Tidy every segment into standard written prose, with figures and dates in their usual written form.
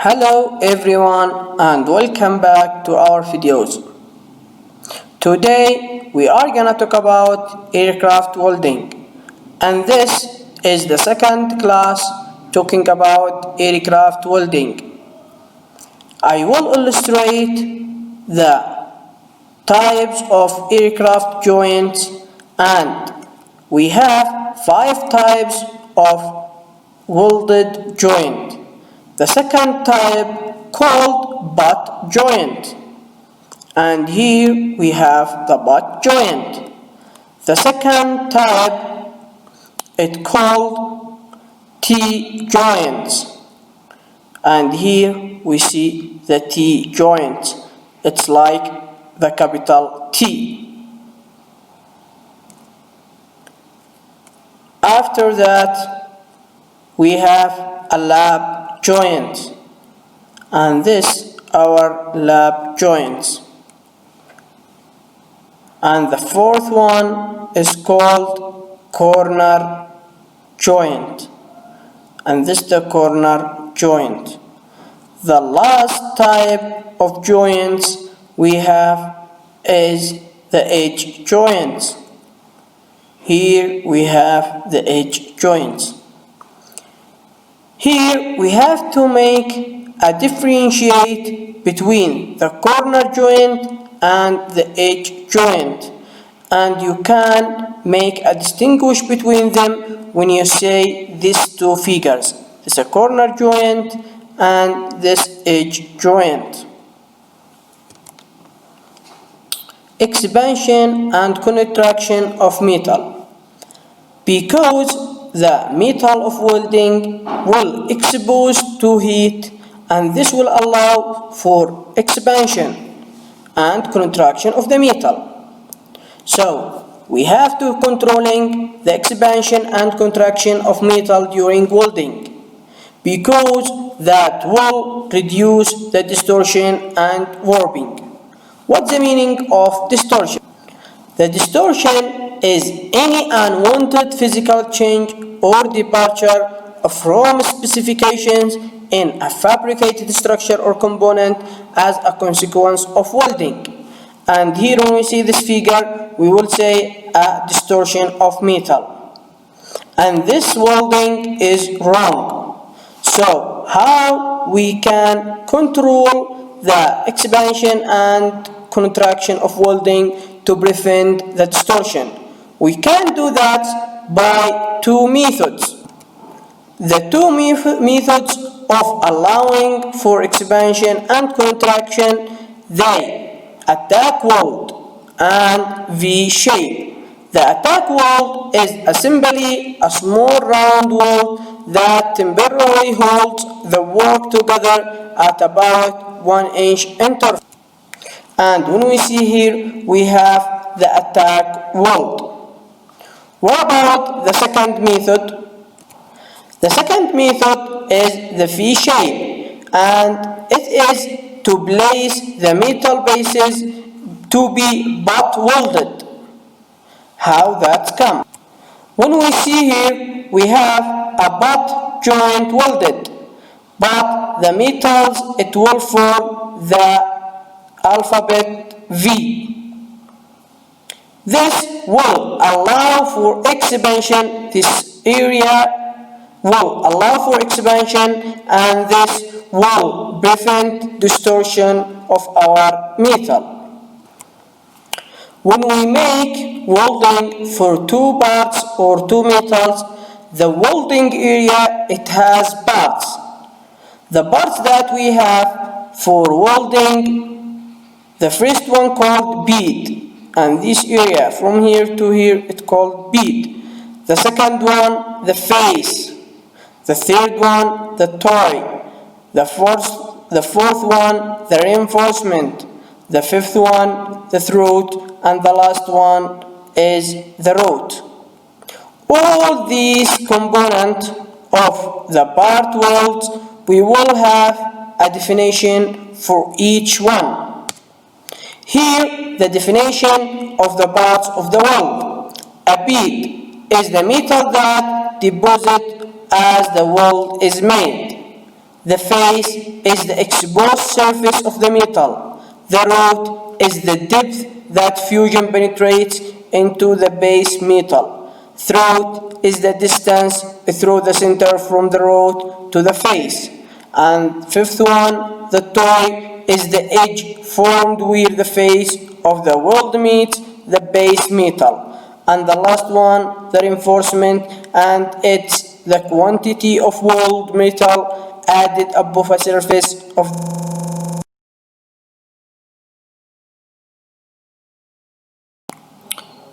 Hello everyone and welcome back to our videos. Today we are gonna talk about aircraft welding, and this is the second class talking about aircraft welding. I will illustrate the types of aircraft joints, and we have 5 types of welded joint. The second type called butt joint, and here we have the butt joint. The second type it called T joints, and here we see the T joint. It's like the capital T. After that we have a lap joint, and this our lap joints. And the fourth one is called corner joint, and this the corner joint. The last type of joints we have is the edge joints. Here we have the edge joints. Here we have to make a differentiate between the corner joint and the edge joint, and you can make a distinguish between them when you say these two figures. This is a corner joint and this edge joint. Expansion and contraction of metal. Because the metal of welding will expose to heat, and this will allow for expansion and contraction of the metal. So we have to controlling the expansion and contraction of metal during welding, because that will reduce the distortion and warping. What's the meaning of distortion? The distortion is any unwanted physical change or departure from specifications in a fabricated structure or component as a consequence of welding. And here when we see this figure, we will say a distortion of metal. And this welding is wrong. So how we can control the expansion and contraction of welding to prevent the distortion? We can do that by two methods. The two methods of allowing for expansion and contraction, they attack weld and V shape. The attack weld is simply a small round weld that temporarily holds the work together at about 1 inch interval. And when we see here, we have the attack weld. What about the second method? The second method is the V shape, and it is to place the metal bases to be butt welded. How that comes? When we see here, we have a butt joint welded, but the metals, it will form the alphabet V. This will allow for expansion. This area will allow for expansion, and this will prevent distortion of our metal. When we make welding for two parts or two metals, the welding area, it has parts. The parts that we have for welding, the first one called bead, and this area from here to here it called bead. The second one, the face. The third one, the toy. The fourth one, the reinforcement. The fifth one, the throat, and the last one is the rod. All these components of the part welds, we will have a definition for each one. Here, the definition of the parts of the weld. A bead is the metal that deposits as the weld is made. The face is the exposed surface of the metal. The root is the depth that fusion penetrates into the base metal. Throat is the distance through the center from the root to the face. And fifth one, the toe is the edge formed where the face of the weld meets the base metal. And the last one, the reinforcement, and it's the quantity of weld metal added above a surface of.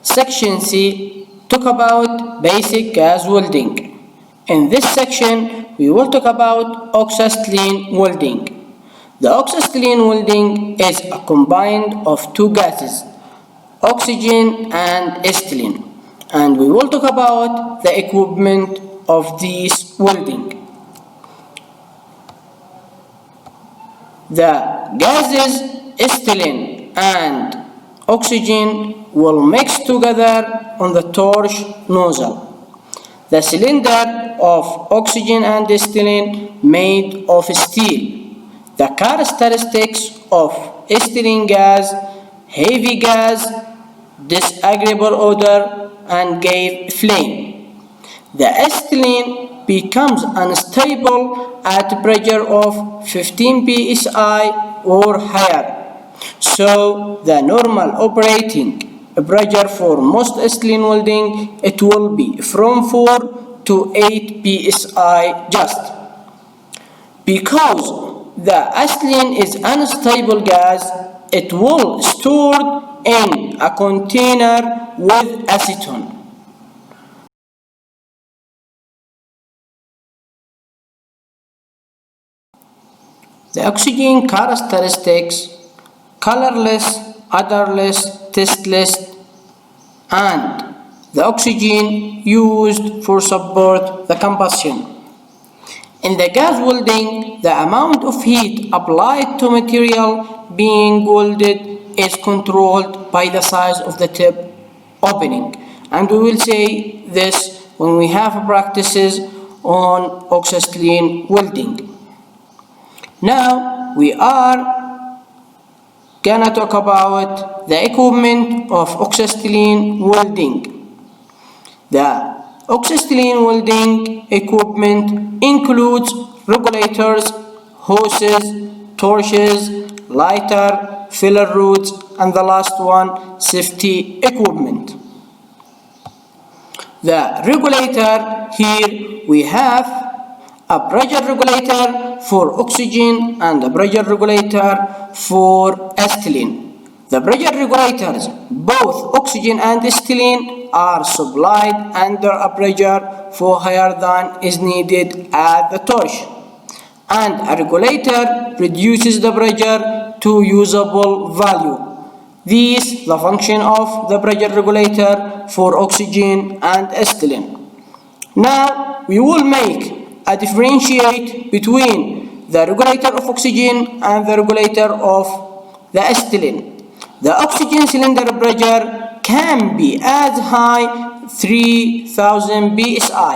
Section C talk about basic gas welding. In this section, we will talk about oxyacetylene welding. The oxyacetylene welding is a combine of two gases, oxygen and acetylene, and we will talk about the equipment of this welding. The gases acetylene and oxygen will mix together on the torch nozzle. The cylinder of oxygen and acetylene made of steel. The characteristics of acetylene gas: heavy gas, disagreeable odor, and gave flame. The acetylene becomes unstable at pressure of 15 psi or higher. So the normal operating pressure for most acetylene welding, it will be from 4 to 8 psi just. Because the acetylene is unstable gas, it will stored in a container with acetone. The oxygen characteristics: colorless, odorless, tasteless, and the oxygen used for support the combustion. In the gas welding, the amount of heat applied to material being welded is controlled by the size of the tip opening, and we will say this when we have practices on oxyacetylene welding. Now we are gonna talk about the equipment of oxyacetylene welding. The oxyacetylene welding equipment includes regulators, hoses, torches, lighter, filler rods, and the last one, safety equipment. The regulator, here we have a pressure regulator for oxygen and a pressure regulator for acetylene. The pressure regulators, both oxygen and acetylene, are supplied under a pressure for higher than is needed at the torch, and a regulator reduces the pressure to usable value. This is the function of the pressure regulator for oxygen and acetylene. Now we will make a differentiate between the regulator of oxygen and the regulator of the acetylene. The oxygen cylinder pressure can be as high 3000 psi,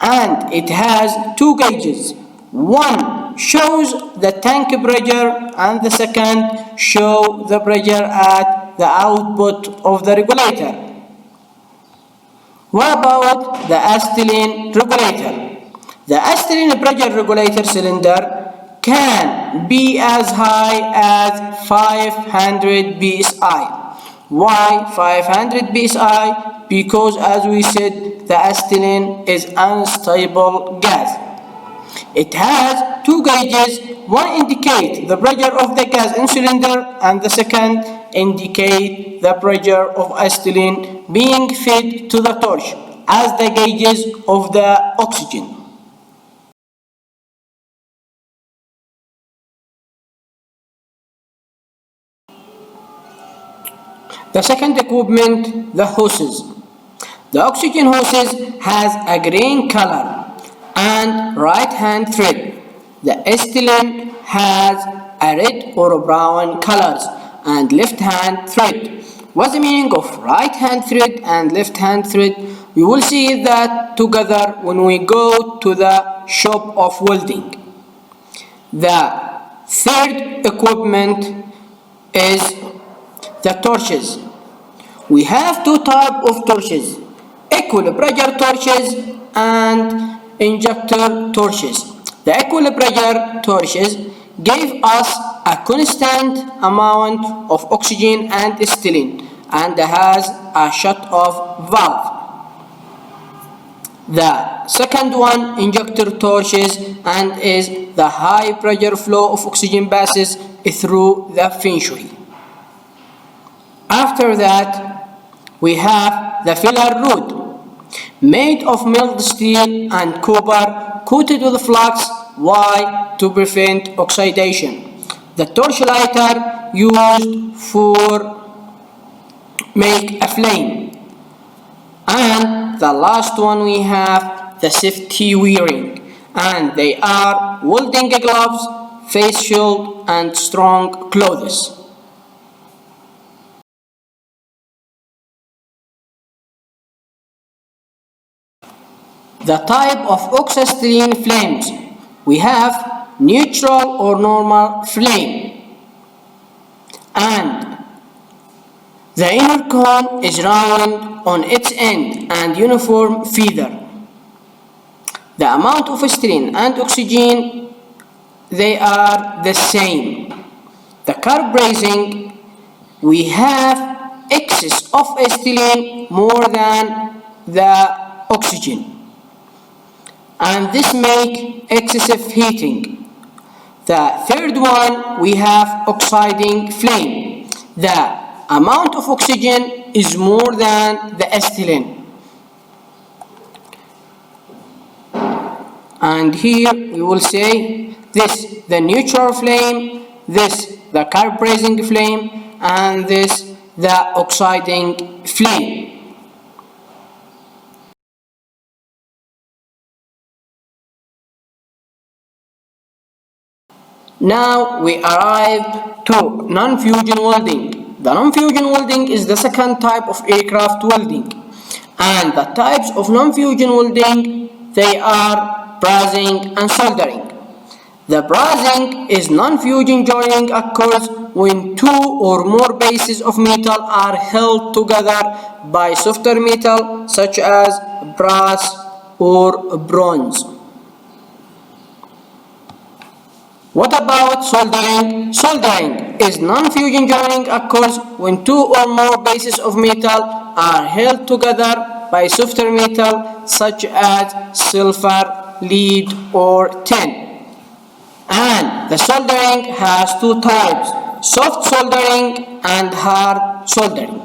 and it has two gauges. One shows the tank pressure and the second shows the pressure at the output of the regulator. What about the acetylene regulator? The acetylene pressure regulator cylinder can be as high as 500 psi. Why 500 psi? Because as we said, the acetylene is unstable gas. It has two gauges. One indicates the pressure of the gas in cylinder, and the second indicates the pressure of acetylene being fed to the torch as the gauges of the oxygen. The second equipment, the hoses. The oxygen hoses has a green color and right hand thread. The acetylene has a red or brown colors and left hand thread. What's the meaning of right hand thread and left hand thread? We will see that together when we go to the shop of welding. The third equipment is the torches. We have two types of torches: equal pressure torches and injector torches. The equal pressure torches give us a constant amount of oxygen and ethylene and has a shut-off valve. The second one, injector torches, and is the high pressure flow of oxygen passes through the venturi. After that, we have the filler rod, made of milled steel and copper coated with flux. Why? To prevent oxidation. The torch lighter used for make a flame. And the last one we have the safety wearing, and they are welding gloves, face shield, and strong clothes. The type of oxyacetylene flames. We have neutral or normal flame, and the inner cone is round on its end and uniform feather. The amount of acetylene and oxygen, they are the same. The carburizing, we have excess of acetylene more than the oxygen, and this make excessive heating. The third one, we have oxidizing flame. The amount of oxygen is more than the acetylene. And here we will say this the neutral flame, this the carburizing flame, and this the oxidizing flame. Now we arrive to non-fusion welding. The non-fusion welding is the second type of aircraft welding, and the types of non-fusion welding, they are brazing and soldering. The brazing is non-fusion joining occurs when two or more pieces of metal are held together by softer metal such as brass or bronze. What about soldering? Soldering is non-fusion joining occurs when two or more pieces of metal are held together by softer metal such as silver, lead, or tin. And the soldering has two types: soft soldering and hard soldering.